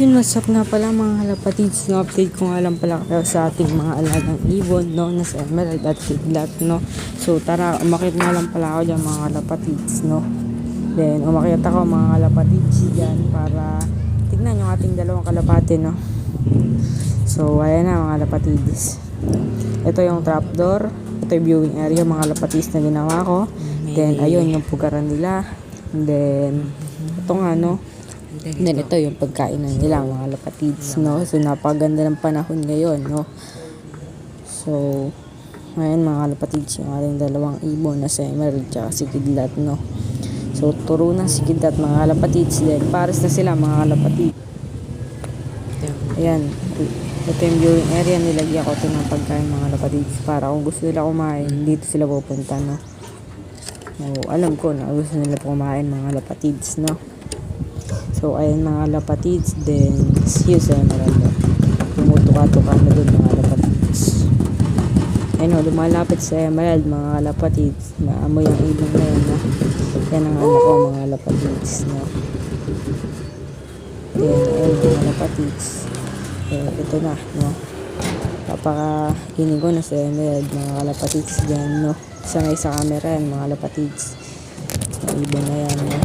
Yun, what's up nga pala mga kalapatids, no? Update ko nga lang pala kayo sa ating mga alagang ibon, no? Na si Emerald at Kidlat, no? So tara, umakyat nga lang pala ako dyan mga kalapatids, no? Then umakyat ako mga kalapatids dyan para tignan yung ating dalawang kalapate, no? So ayan na mga kalapatids. Ito yung trapdoor, ito yung viewing area mga kalapatids na ginawa ko. Then ayun yung pugaran nila. Then ito nga, no? Then ito yung pagkainan nila mga kalapatids, no? So napaganda ng panahon ngayon, no? So ngayon mga kalapatids, yung ating dalawang ibon na si Emerald at si Kidlat, no? So turo na si Kidlat mga kalapatids, then pares na sila mga kalapatids. Ayan, ito yung viewing area, nilagyan ko ito ng pagkain mga kalapatids para kung gusto nila kumain, dito sila pupunta, no? So, alam ko na gusto nila kumain mga kalapatids, no? So ayan mga kalapatids, then see you sa Emerald. Tumutuka-tuka na dun mga kalapatids. Ayun o, lumalapit sa Emerald mga kalapatids. Maamoy ang ibon na yun, no? Yan ang anak ko mga kalapatids, no? Then ayun mga kalapatids, ito na, no? Papakainin ko na sa Emerald mga kalapatids dyan, no? Sanay sa camera yan mga kalapatids. Ang ibon na yan, no?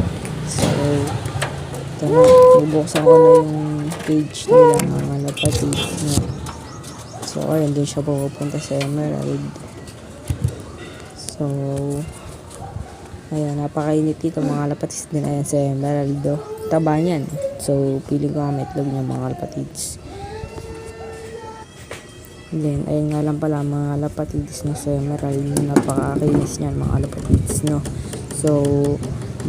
So ito na, bubuksan ko na yung page nila mga kalapatids, no? So ayun, doon siya pupunta sa Emerald. So ayan, napakainit dito mga kalapatids din. Ayan sa Emerald, oh. Taba niyan. So piling ko ang itlog niya mga kalapatids. Then ayun nga lang pala mga kalapatids na sa Emerald, napakakinis niyan mga kalapatids, no? So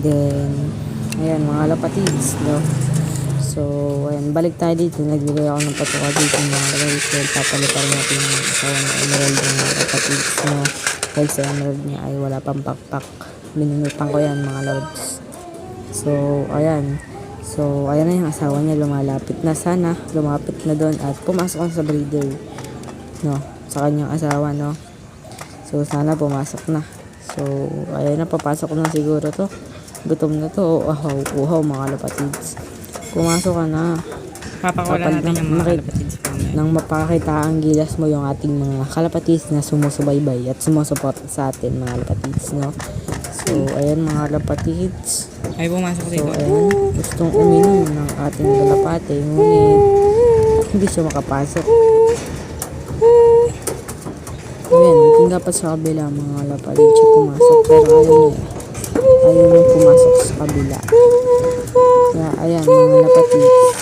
then ayan mga kalapatids, no? So ayan, balik tayo dito. Nagbigay ako ng patuka dito mga kalapatids. Dahil papalitan natin yung asawa ng Emerald mga kalapatids, no? Dahil sa Emerald niya ay wala pang pakpak. Binunutan ko yan mga lods. So ayan. So ayan na yung asawa niya, lumalapit na. Sana lumapit na doon at pumasok na sa breeder, no? Sa kanyang asawa, no? So sana pumasok na. So ayan na, papasok na siguro to. Gutom na to. Uhaw mga kalapatids. Pumasok ka na. Papakawala natin yung mga kalapatids po. Nang mapakita ang gilas mo yung ating mga kalapatids na sumusubaybay at sumusuporta sa atin mga kalapatids, no? So ayan mga kalapatids. Ay, pumasok So dito. ayan, gustong uminom ng ating kalapate, ngunit hindi siya makapasok. Ayan, tingga pa sa kabila mga kalapatids siya pumasok, pero ayaw niya pumasok sa kabila. Kaya ayan mga kalapatids,